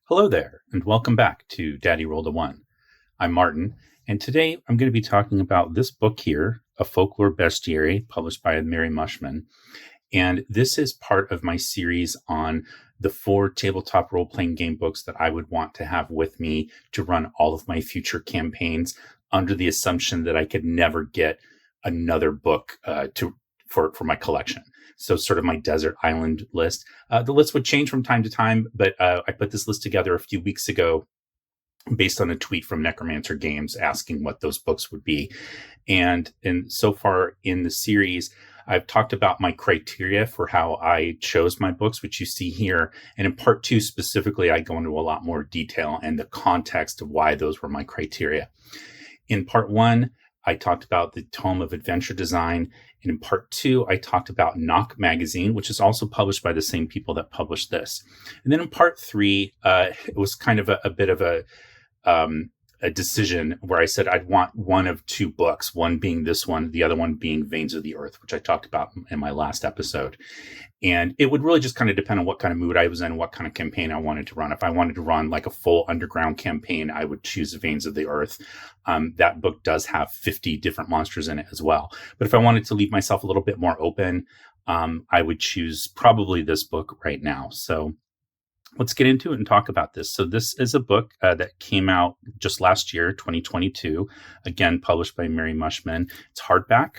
Hello there, and welcome back to Daddy Rolled a One. I'm Martin, and today I'm going to be talking about this book here, A Folklore Bestiary, published by Mary Mushman. And this is part of my series on the 4 tabletop role-playing game books that I would want to have with me to run all of my future campaigns, under the assumption that I could never get another book for my collection. So sort of my desert island list. The list would change from time to time, but I put this list together a few weeks ago based on a tweet from Necromancer Games asking what those books would be. And so far in the series, I've talked about my criteria for how I chose my books, which you see here. And in part 2 specifically, I go into a lot more detail and the context of why those were my criteria. In part 1, I talked about the Tome of Adventure Design. And in part 2, I talked about Knock Magazine, which is also published by the same people that published this. And then in part 3, it was kind of a bit of a decision where I said I'd want one of 2 books, one being this one, the other one being Veins of the Earth, which I talked about in my last episode. And it would really just kind of depend on what kind of mood I was in, what kind of campaign I wanted to run. If I wanted to run like a full underground campaign, I would choose Veins of the Earth. That book does have 50 different monsters in it as well. But if I wanted to leave myself a little bit more open, I would choose probably this book right now. So let's get into it and talk about this. So this is a book that came out just last year, 2022, again, published by Mary Mushman. It's hardback.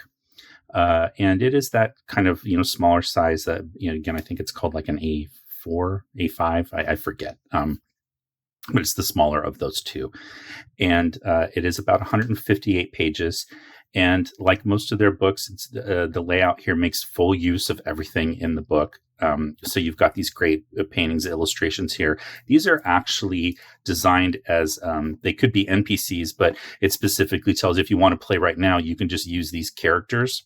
And it is that kind of, smaller size that, again, I think it's called like an A4, A5. I forget. But it's the smaller of those 2. And it is about 158 pages. And like most of their books, it's, the layout here makes full use of everything in the book. So you've got these great paintings, illustrations here. These are actually designed as, they could be NPCs, but it specifically tells if you want to play right now, you can just use these characters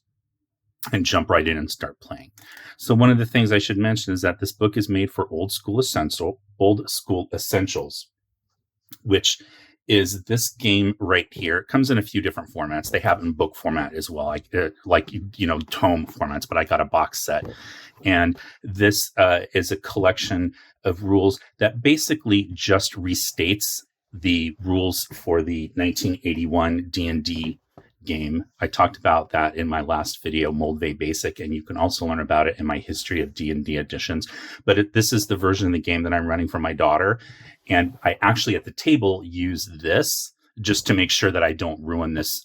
and jump right in and start playing. So one of the things I should mention is that this book is made for old school essentials, which is this game right here. It comes in a few different formats. They have it in book format as well, like tome formats, but I got a box set. And this is a collection of rules that basically just restates the rules for the 1981 D&D game. I talked about that in my last video, Moldvay Basic, and you can also learn about it in my History of D&D editions. But this is the version of the game that I'm running for my daughter. And I actually at the table use this just to make sure that I don't ruin this,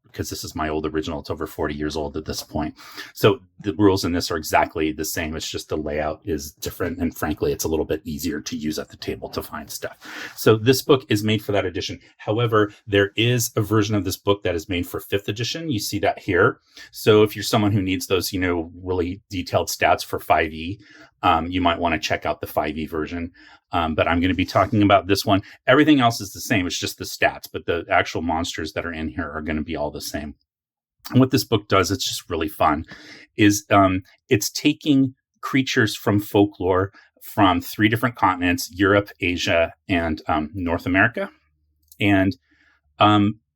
because this is my old original. It's over 40 years old at this point. So the rules in this are exactly the same. It's just the layout is different. And frankly, it's a little bit easier to use at the table to find stuff. So this book is made for that edition. However, there is a version of this book that is made for 5th edition. You see that here. So if you're someone who needs those, really detailed stats for 5e, you might want to check out the 5e version. But I'm going to be talking about this one. Everything else is the same. It's just the stats, but the actual monsters that are in here are going to be all the same. And what this book does, it's just really fun, is it's taking creatures from folklore from 3 different continents, Europe, Asia, and North America. And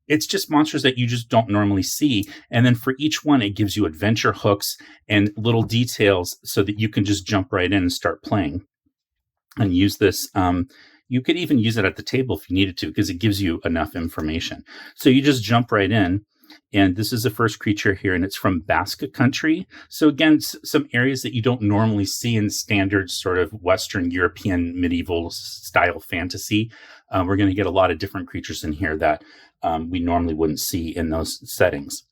it's just monsters that you just don't normally see. And then for each one, it gives you adventure hooks and little details so that you can just jump right in and start playing and use this. You could even use it at the table if you needed to, because it gives you enough information. So you just jump right in. And this is the first creature here, and it's from Basque country. So again, some areas that you don't normally see in standard sort of Western European medieval style fantasy. We're going to get a lot of different creatures in here that we normally wouldn't see in those settings.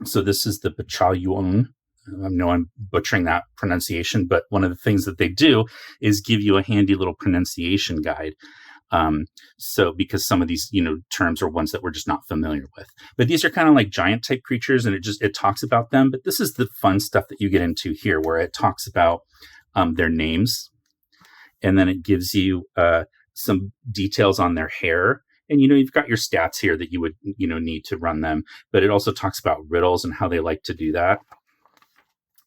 So this is the Bachayuon. I know I'm butchering that pronunciation, but one of the things that they do is give you a handy little pronunciation guide. So because some of these, terms are ones that we're just not familiar with, but these are kind of like giant type creatures, and it talks about them. But this is the fun stuff that you get into here, where it talks about their names, and then it gives you some details on their hair. And, you've got your stats here that you would, need to run them, but it also talks about riddles and how they like to do that.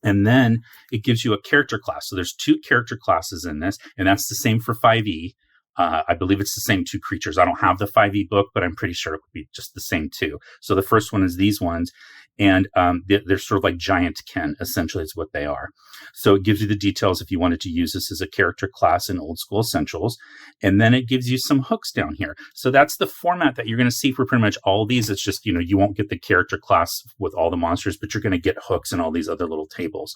And then it gives you a character class. So there's 2 character classes in this, and that's the same for 5e. I believe it's the same 2 creatures. I don't have the 5e book, but I'm pretty sure it would be just the same 2. So the first one is these ones. And they're sort of like giant kin, essentially, is what they are. So it gives you the details if you wanted to use this as a character class in Old School Essentials. And then it gives you some hooks down here. So that's the format that you're going to see for pretty much all of these. It's just, you won't get the character class with all the monsters, but you're going to get hooks and all these other little tables.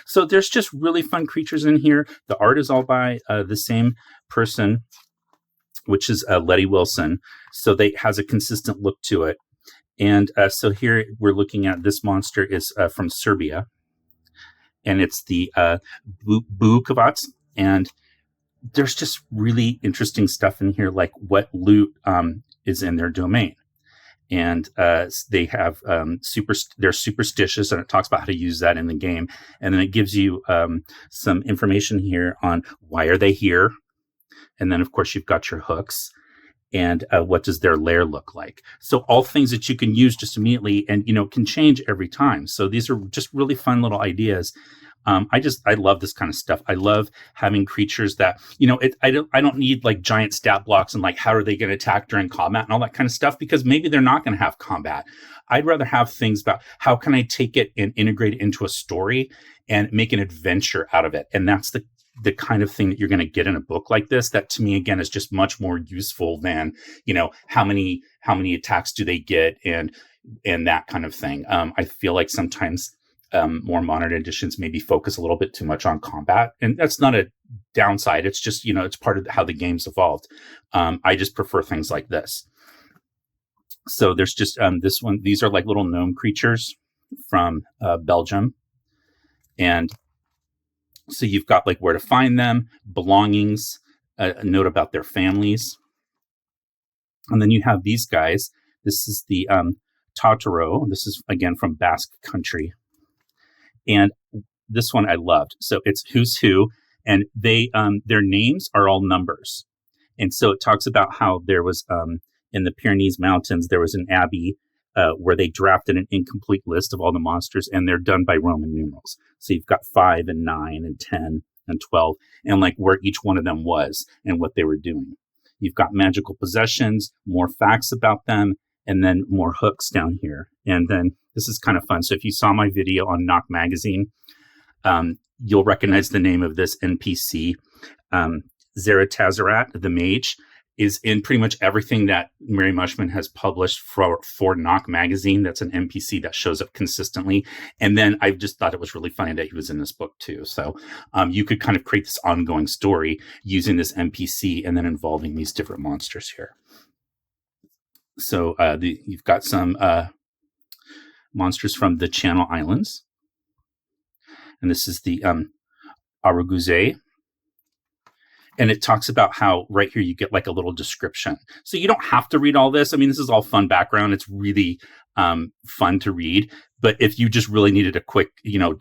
So there's just really fun creatures in here. The art is all by the same person, which is Letty Wilson. So they has a consistent look to it. And so here we're looking at this monster is from Serbia, and it's the Bukovac. And there's just really interesting stuff in here, like what loot is in their domain. And they have they're superstitious, and it talks about how to use that in the game. And then it gives you some information here on why are they here. And then, of course, you've got your hooks. And what does their lair look like? So all things that you can use just immediately and, can change every time. So these are just really fun little ideas. I love this kind of stuff. I love having creatures that, I don't need like giant stat blocks and like, how are they going to attack during combat and all that kind of stuff, because maybe they're not going to have combat. I'd rather have things about how can I take it and integrate it into a story and make an adventure out of it. And that's the kind of thing that you're going to get in a book like this, that to me, again, is just much more useful than, how many attacks do they get and that kind of thing. I feel like sometimes more modern editions maybe focus a little bit too much on combat, and that's not a downside. It's just, it's part of how the game's evolved. I just prefer things like this. So there's just this one. These are like little gnome creatures from Belgium. And so you've got like where to find them, belongings, a note about their families. And then you have these guys. This is the Totoro. This is, again, from Basque country. And this one I loved. So it's Who's Who. And they their names are all numbers. And so it talks about how there was, in the Pyrenees Mountains, there was an abbey where they drafted an incomplete list of all the monsters, and they're done by Roman numerals. So you've got 5 and 9 and 10 and 12, and like where each one of them was and what they were doing. You've got magical possessions, more facts about them, and then more hooks down here. And then this is kind of fun. So if you saw my video on Knock Magazine, you'll recognize the name of this NPC. Zaratazarat, the mage, is in pretty much everything that Mary Mushman has published for Knock Magazine. That's an NPC that shows up consistently. And then I just thought it was really funny that he was in this book too. So you could kind of create this ongoing story using this NPC and then involving these different monsters here. So you've got some monsters from the Channel Islands. And this is the Araguze. And it talks about how right here you get like a little description. So you don't have to read all this. I mean, this is all fun background. It's really fun to read. But if you just really needed a quick,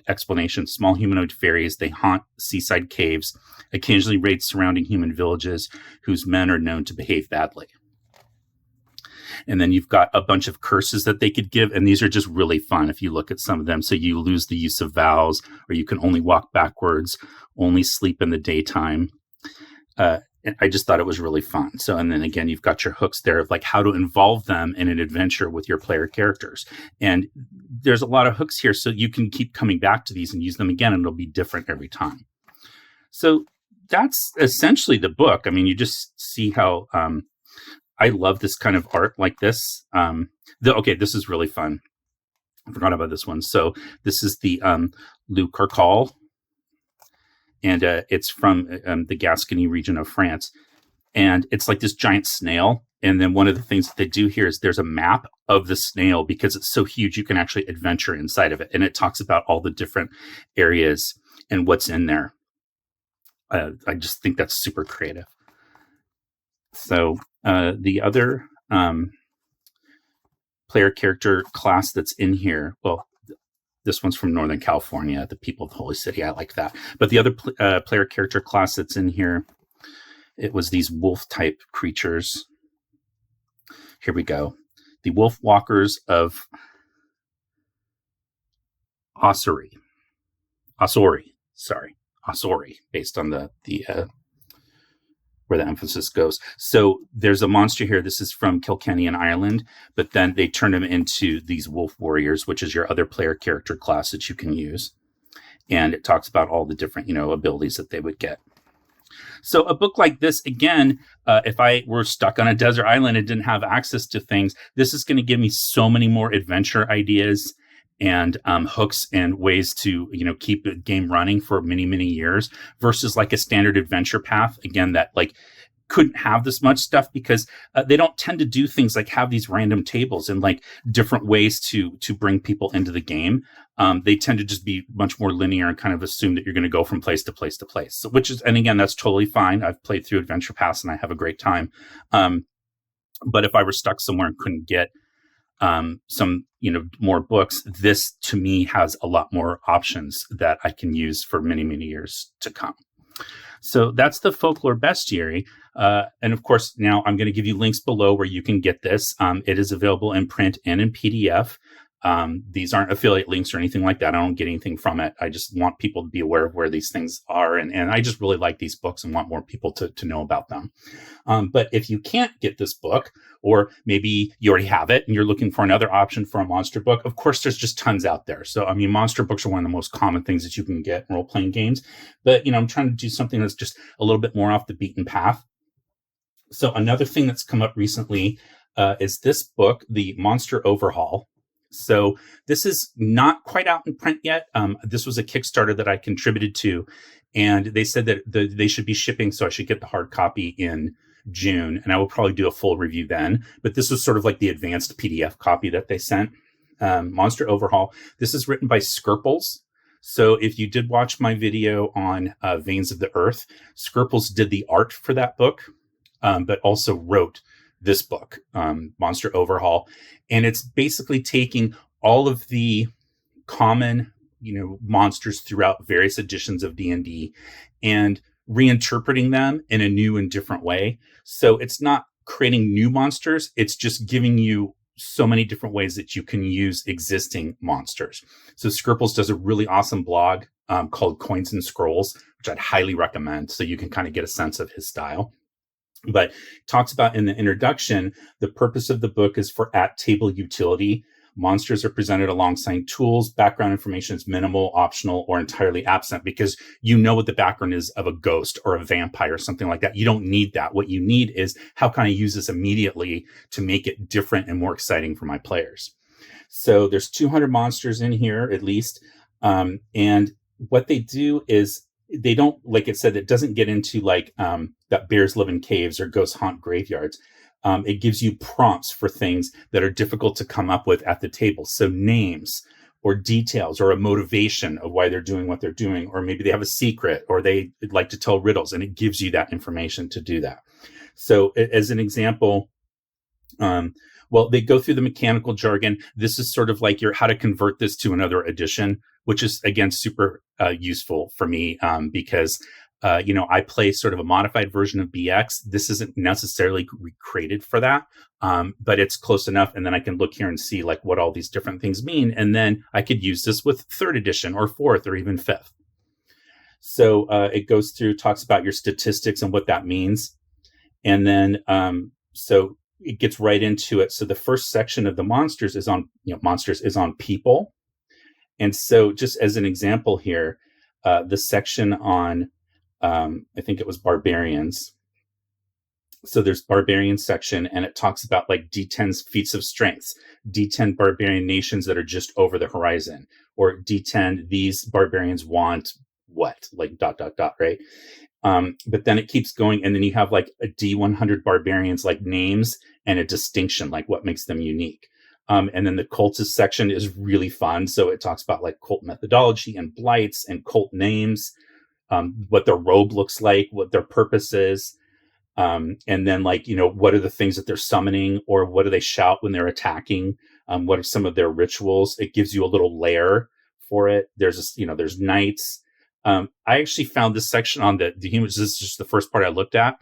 explanation, small humanoid fairies, they haunt seaside caves, occasionally raid surrounding human villages whose men are known to behave badly. And then you've got a bunch of curses that they could give. And these are just really fun if you look at some of them. So you lose the use of vows, or you can only walk backwards, only sleep in the daytime. And I just thought it was really fun. So, and then again, you've got your hooks there of like how to involve them in an adventure with your player characters. And there's a lot of hooks here, so you can keep coming back to these and use them again, and it'll be different every time. So that's essentially the book. I mean, you just see how I love this kind of art like this. Okay, this is really fun. I forgot about this one. So this is the Lou Carcal. And it's from the Gascony region of France. And it's like this giant snail. And then one of the things that they do here is there's a map of the snail, because it's so huge, you can actually adventure inside of it. And it talks about all the different areas and what's in there. I just think that's super creative. So the other player character class that's in here, well, this one's from Northern California, the People of the Holy City. I like that. But the other player character class that's in here, it was these wolf-type creatures. Here we go. The Wolf Walkers of Ossory, based on the where the emphasis goes. So there's a monster here. This is from Kilkenny in Ireland, but then they turn them into these wolf warriors, which is your other player character class that you can use. And it talks about all the different, abilities that they would get. So a book like this, again, if I were stuck on a desert island and didn't have access to things, this is going to give me so many more adventure ideas and hooks and ways to, keep the game running for many, many years versus like a standard adventure path. Again, that like couldn't have this much stuff because they don't tend to do things like have these random tables and like different ways to bring people into the game. They tend to just be much more linear and kind of assume that you're going to go from place to place to place. So, and again, that's totally fine. I've played through adventure paths and I have a great time. But if I were stuck somewhere and couldn't get some, more books, this to me has a lot more options that I can use for many, many years to come. So that's the Folklore Bestiary. And of course, now I'm going to give you links below where you can get this. It is available in print and in PDF. These aren't affiliate links or anything like that. I don't get anything from it. I just want people to be aware of where these things are. And I just really like these books and want more people to know about them. But if you can't get this book, or maybe you already have it and you're looking for another option for a monster book, of course, there's just tons out there. So, I mean, monster books are one of the most common things that you can get in role-playing games. But, I'm trying to do something that's just a little bit more off the beaten path. So another thing that's come up recently is this book, The Monster Overhaul. So this is not quite out in print yet. This was a Kickstarter that I contributed to, and they said that they should be shipping, so I should get the hard copy in June, and I will probably do a full review then. But this was sort of like the advanced PDF copy that they sent. Monster Overhaul. This is written by Skirples. So if you did watch my video on Veins of the Earth, Skirples did the art for that book, but also wrote this book, Monster Overhaul. And it's basically taking all of the common, monsters throughout various editions of D&D and reinterpreting them in a new and different way. So it's not creating new monsters. It's just giving you so many different ways that you can use existing monsters. So Skirples does a really awesome blog called Coins and Scrolls, which I'd highly recommend. So you can kind of get a sense of his style. But talks about in the introduction, the purpose of the book is for at-table utility. Monsters are presented alongside tools. Background information is minimal, optional, or entirely absent because you know what the background is of a ghost or a vampire or something like that. You don't need that. What you need is how can I use this immediately to make it different and more exciting for my players. So there's 200 monsters in here at least. And what they do is they don't, like it said, it doesn't get into like that bears live in caves or ghosts haunt graveyards. It gives you prompts for things that are difficult to come up with at the table. So names or details or a motivation of why they're doing what they're doing, or maybe they have a secret or they like to tell riddles, and it gives you that information to do that. So as an example, well, they go through the mechanical jargon. This is sort of like your how to convert this to another edition, which is, again, super useful for me because I play sort of a modified version of BX. This isn't necessarily recreated for that, but it's close enough. And then I can look here and see like what all these different things mean. And then I could use this with 3rd edition or 4th or even 5th. So it goes through, talks about your statistics and what that means. And then so it gets right into it. So the first section of the monsters is on, monsters is on people. And so just as an example here, the section on, I think it was barbarians. So there's barbarian section, and it talks about like D10's feats of strengths, D10 barbarian nations that are just over the horizon, or D10, these barbarians want what, like ... right? But then it keeps going, and then you have like a D100 barbarians, like names and a distinction, like what makes them unique. And then the cultist section is really fun. So it talks about like cult methodology and blights and cult names, what their robe looks like, what their purpose is. And then like, what are the things that they're summoning, or what do they shout when they're attacking? What are some of their rituals? It gives you a little layer for it. There's there's knights. I actually found this section on the humans. This is just the first part I looked at.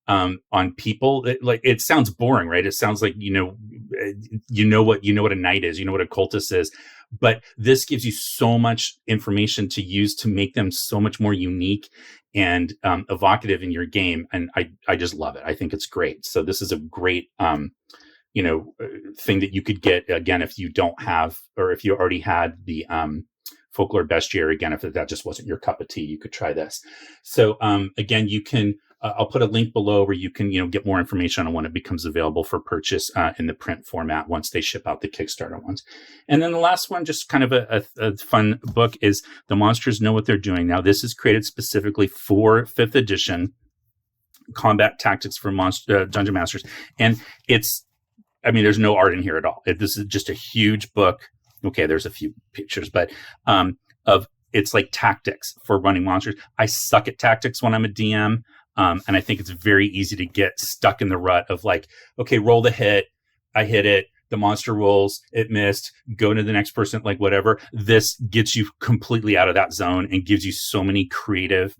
on people. It sounds boring, right? It sounds like, you know what a knight is, you know what a cultist is, but this gives you so much information to use to make them so much more unique and evocative in your game. And I just love it. I think it's great. So this is a great, thing that you could get, again, if you don't have, or if you already had the Folklore Bestiary. Again, if that just wasn't your cup of tea, you could try this. So again, you can, I'll put a link below where you can, get more information on when it becomes available for purchase in the print format once they ship out the Kickstarter ones. And then the last one, just kind of a fun book, is The Monsters Know What They're Doing. Now, this is created specifically for 5th edition combat tactics for Dungeon Masters. And there's no art in here at all. This is just a huge book. Okay, there's a few pictures, but it's like tactics for running monsters. I suck at tactics when I'm a DM. And I think it's very easy to get stuck in the rut of like, okay, roll the hit. I hit it. The monster rolls. It missed. Go to the next person, like whatever. This gets you completely out of that zone and gives you so many creative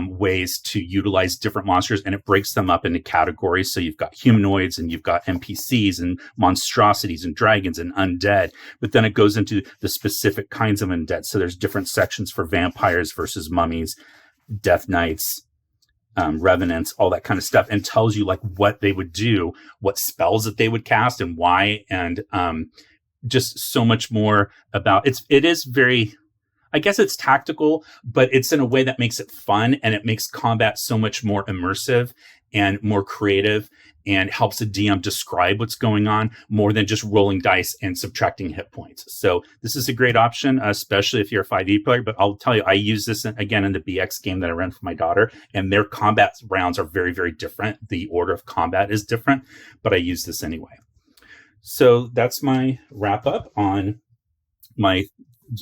ways to utilize different monsters, and it breaks them up into categories. So you've got humanoids and you've got NPCs and monstrosities and dragons and undead, but then it goes into the specific kinds of undead. So there's different sections for vampires versus mummies, death knights, revenants, all that kind of stuff, and tells you like what they would do, what spells that they would cast and why, and just so much more about it is very, I guess it's tactical, but it's in a way that makes it fun, and it makes combat so much more immersive and more creative, and helps a DM describe what's going on more than just rolling dice and subtracting hit points. So this is a great option, especially if you're a 5e player. But I'll tell you, I use this again in the BX game that I run for my daughter, and their combat rounds are very, very different. The order of combat is different, but I use this anyway. So that's my wrap up on my,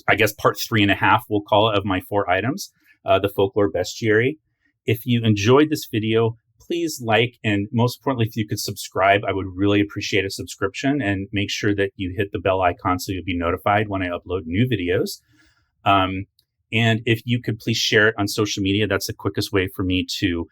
I guess, part 3.5, we'll call it, of my 4 items, the Folklore Bestiary. If you enjoyed this video, please like, and most importantly, if you could subscribe, I would really appreciate a subscription, and make sure that you hit the bell icon so you'll be notified when I upload new videos. And if you could please share it on social media, that's the quickest way for me to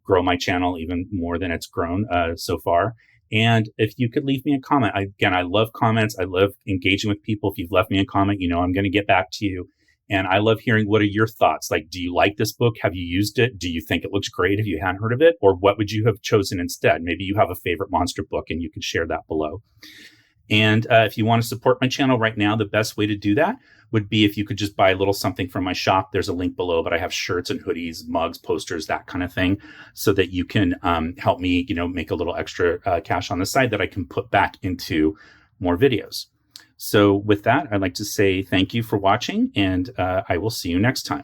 grow my channel even more than it's grown so far. And if you could leave me a comment, I love comments. I love engaging with people. If you've left me a comment, I'm going to get back to you. And I love hearing, what are your thoughts? Like, do you like this book? Have you used it? Do you think it looks great if you hadn't heard of it? Or what would you have chosen instead? Maybe you have a favorite monster book, and you can share that below. And if you want to support my channel right now, the best way to do that would be if you could just buy a little something from my shop. There's a link below, but I have shirts and hoodies, mugs, posters, that kind of thing, so that you can help me, make a little extra cash on the side that I can put back into more videos. So with that, I'd like to say thank you for watching, and I will see you next time.